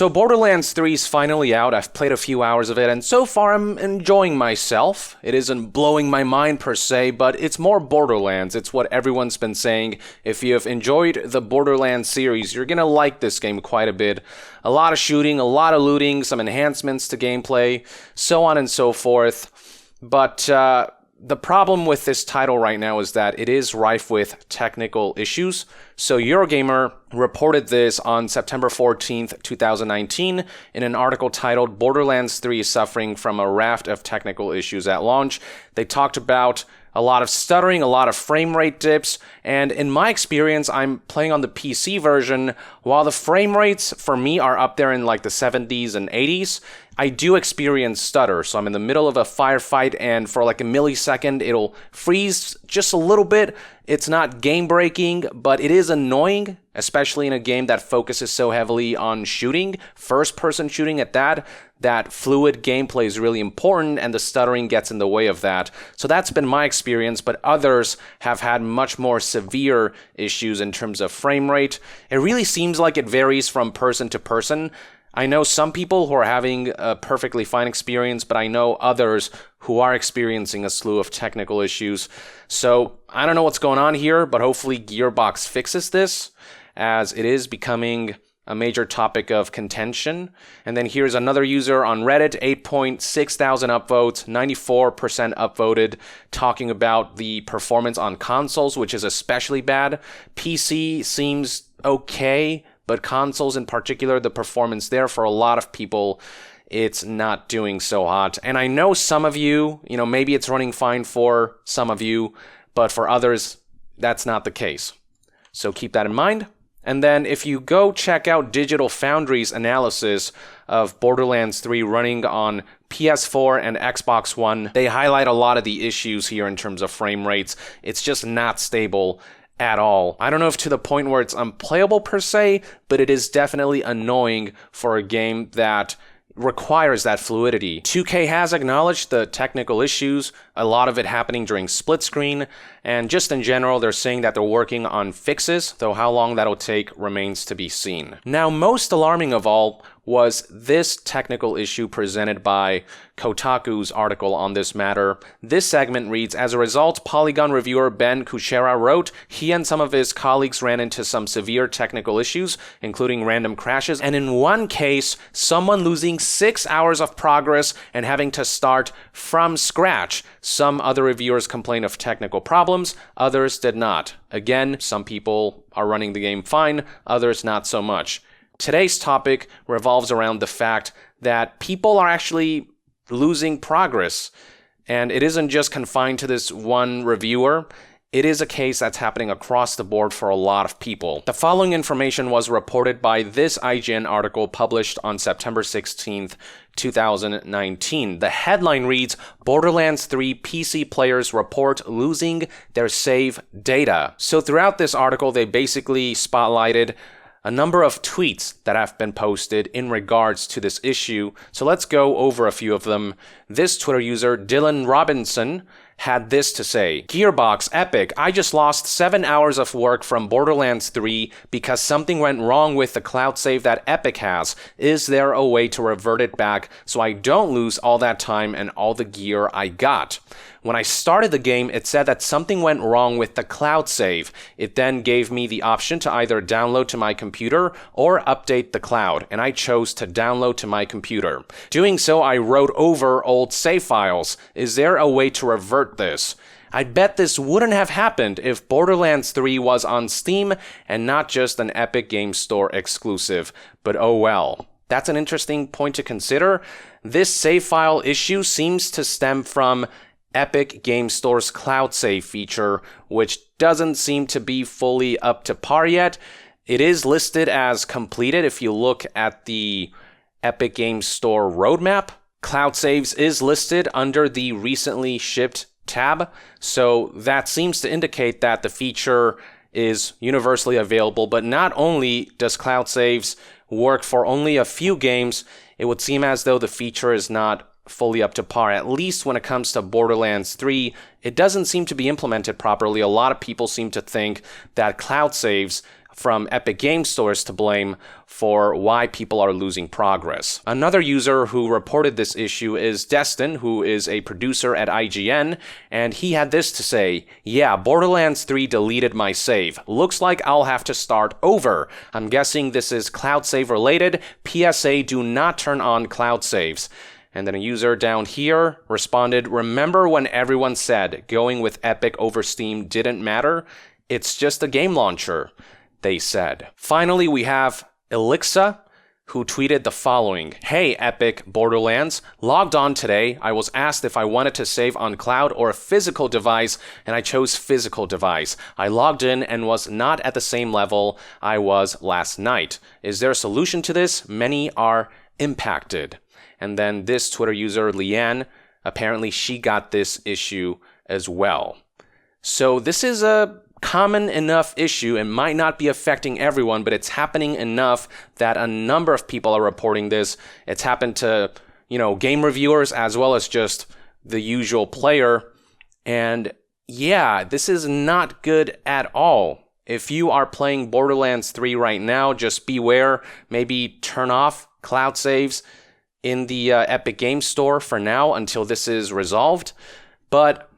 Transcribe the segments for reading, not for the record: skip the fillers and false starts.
So Borderlands 3 is finally out. I've played a few hours of it, and so far I'm enjoying myself. It isn't blowing my mind per se, but it's more Borderlands. It's what everyone's been saying. If you have enjoyed the Borderlands series, you're gonna like this game quite a bit. A lot of shooting, a lot of looting, some enhancements to gameplay, so on and so forth. But the problem with this title right now is that it is rife with technical issues. So Eurogamer reported this on September 14th, 2019 in an article titled Borderlands 3 is suffering from a raft of technical issues at launch. They talked about a lot of stuttering, a lot of frame rate dips, and in my experience, I'm playing on the PC version. While the frame rates for me are up there in like the 70s and 80s, I do experience stutter. So I'm in the middle of a firefight, and for like a millisecond, it'll freeze just a little bit. It's not game-breaking, but it is annoying, especially in a game that focuses so heavily on shooting, first-person shooting at that. That fluid gameplay is really important, and the stuttering gets in the way of that. So that's been my experience, but others have had much more severe issues in terms of frame rate. It really seems like it varies from person to person. I know some people who are having a perfectly fine experience, but I know others who are experiencing a slew of technical issues. So I don't know what's going on here, but hopefully Gearbox fixes this, as it is becoming a major topic of contention. And then here's another user on Reddit, 8.6 thousand upvotes, 94% upvoted, talking about the performance on consoles, which is especially bad. PC seems okay, but consoles in particular, the performance there for a lot of people, it's not doing so hot. And I know some of you, maybe it's running fine for some of you, but for others, that's not the case. So keep that in mind. And then if you go check out Digital Foundry's analysis of Borderlands 3 running on PS4 and Xbox One, they highlight a lot of the issues here in terms of frame rates. It's just not stable at all. I don't know if to the point where it's unplayable per se, but it is definitely annoying for a game that requires that fluidity. 2K has acknowledged the technical issues, a lot of it happening during split screen, and just in general, they're saying that they're working on fixes, though how long that'll take remains to be seen. Now, most alarming of all was this technical issue presented by Kotaku's article on this matter. This segment reads, as a result, Polygon reviewer Ben Kuchera wrote, he and some of his colleagues ran into some severe technical issues, including random crashes, and in one case, someone losing 6 hours of progress and having to start from scratch. Some other reviewers complained of technical problems, others did not. Again, some people are running the game fine, others not so much. Today's topic revolves around the fact that people are actually losing progress, and it isn't just confined to this one reviewer. It is a case that's happening across the board for a lot of people. The following information was reported by this IGN article published on September 16th, 2019. The headline reads, Borderlands 3 PC players report losing their save data. So throughout this article, they basically spotlighted a number of tweets that have been posted in regards to this issue. So let's go over a few of them. This Twitter user, Dylan Robinson, had this to say, Gearbox, Epic, I just lost 7 hours of work from Borderlands 3 because something went wrong with the cloud save that Epic has. Is there a way to revert it back so I don't lose all that time and all the gear I got? When I started the game, it said that something went wrong with the cloud save. It then gave me the option to either download to my computer or update the cloud, and I chose to download to my computer. Doing so, I wrote over old save files. Is there a way to revert this? I bet this wouldn't have happened if Borderlands 3 was on Steam and not just an Epic Games Store exclusive, but oh well. That's an interesting point to consider. This save file issue seems to stem from Epic Games Store's cloud save feature, which doesn't seem to be fully up to par yet. It is listed as completed if you look at the Epic Games Store roadmap. Cloud saves is listed under the recently shipped tab, so that seems to indicate that the feature is universally available. But not only does cloud saves work for only a few games, it would seem as though the feature is not fully up to par, at least when it comes to Borderlands 3. It doesn't seem to be implemented properly. A lot of people seem to think that cloud saves from Epic Game Stores to blame for why people are losing progress. Another user who reported this issue is Destin, who is a producer at IGN, and he had this to say: "Yeah, Borderlands 3 deleted my save. Looks like I'll have to start over. I'm guessing this is cloud save related. PSA, do not turn on cloud saves." And then a user down here responded, "Remember when everyone said going with Epic over Steam didn't matter? It's just a game launcher," they said. Finally, we have Elixa, who tweeted the following: "Hey Epic Borderlands, logged on today. I was asked if I wanted to save on cloud or a physical device, and I chose physical device. I logged in and was not at the same level I was last night. Is there a solution to this? Many are impacted." And then this Twitter user, Leanne, apparently she got this issue as well. So this is a common enough issue. It might not be affecting everyone, but it's happening enough that a number of people are reporting this. It's happened to, game reviewers as well as just the usual player. And yeah, this is not good at all. If you are playing Borderlands 3 right now, just beware. Maybe turn off cloud saves in the Epic Games Store for now until this is resolved. But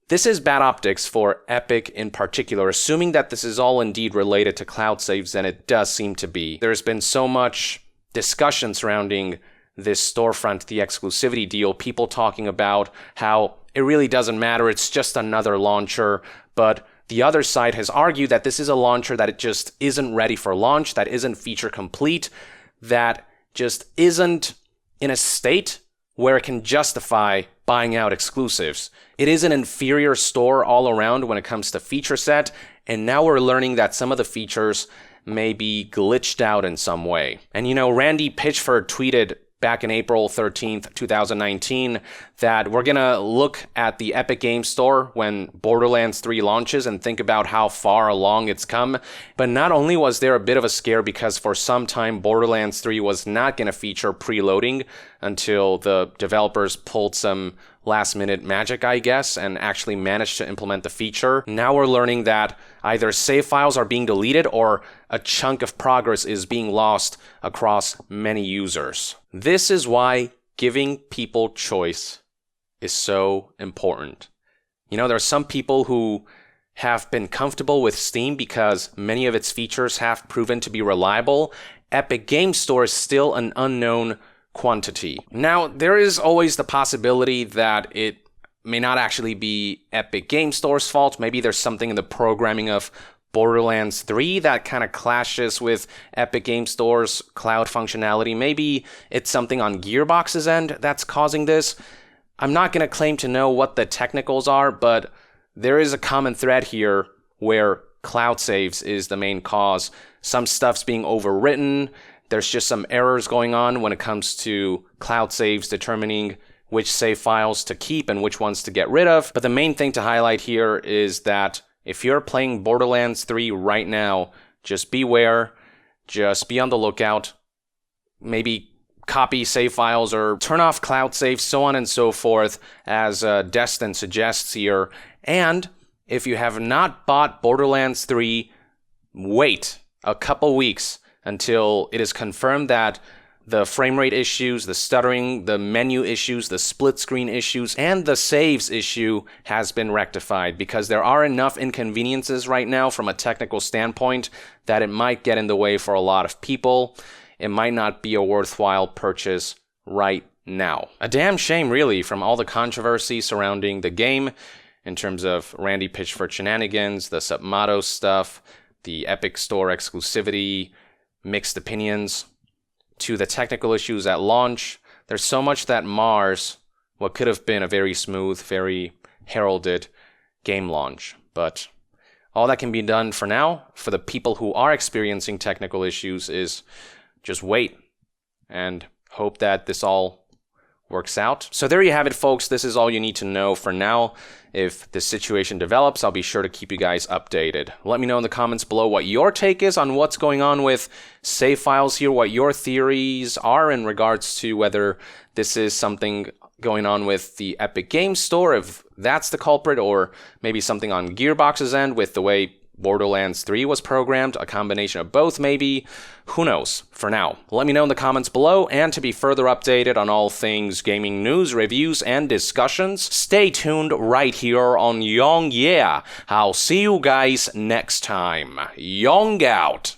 this is bad optics for Epic in particular, assuming that this is all indeed related to cloud saves, and it does seem to be. There's been so much discussion surrounding this storefront, the exclusivity deal, people talking about how it really doesn't matter, it's just another launcher, but the other side has argued that this is a launcher that it just isn't ready for launch, that isn't feature complete, that just isn't in a state where it can justify buying out exclusives. It is an inferior store all around when it comes to feature set, and now we're learning that some of the features may be glitched out in some way. And Randy Pitchford tweeted back in April 13th, 2019, that we're gonna look at the Epic Games Store when Borderlands 3 launches and think about how far along it's come. But not only was there a bit of a scare because for some time Borderlands 3 was not gonna feature preloading until the developers pulled some last-minute magic, I guess, and actually managed to implement the feature. Now we're learning that either save files are being deleted or a chunk of progress is being lost across many users. This is why giving people choice is so important. There are some people who have been comfortable with Steam because many of its features have proven to be reliable. Epic Games Store is still an unknown quantity. Now, there is always the possibility that it may not actually be Epic Games Store's fault. Maybe there's something in the programming of Borderlands 3 that kind of clashes with Epic Games Store's cloud functionality. Maybe it's something on Gearbox's end that's causing this. I'm not going to claim to know what the technicals are, but there is a common thread here where cloud saves is the main cause. Some stuff's being overwritten. There's just some errors going on when it comes to cloud saves determining which save files to keep and which ones to get rid of. But the main thing to highlight here is that if you're playing Borderlands 3 right now, just beware, just be on the lookout, maybe copy save files or turn off cloud saves, so on and so forth, as Destin suggests here. And if you have not bought Borderlands 3, wait a couple weeks until it is confirmed that the frame rate issues, the stuttering, the menu issues, the split screen issues, and the saves issue has been rectified, because there are enough inconveniences right now from a technical standpoint that it might get in the way for a lot of people. It might not be a worthwhile purchase right now. A damn shame, really, from all the controversy surrounding the game in terms of Randy Pitchford shenanigans, the Submato stuff, the Epic Store exclusivity, mixed opinions, to the technical issues at launch. There's so much that mars what could have been a very smooth, very heralded game launch. But all that can be done for now, for the people who are experiencing technical issues, is just wait and hope that this all works out. So there you have it, folks. This is all you need to know for now. If this situation develops, I'll be sure to keep you guys updated. Let me know in the comments below what your take is on what's going on with save files here, what your theories are in regards to whether this is something going on with the Epic Games Store, if that's the culprit, or maybe something on Gearbox's end with the way Borderlands 3 was programmed, a combination of both maybe. Who knows? For now, let me know in the comments below, and to be further updated on all things gaming news, reviews, and discussions, stay tuned right here on Young Yeah. I'll see you guys next time. Young out!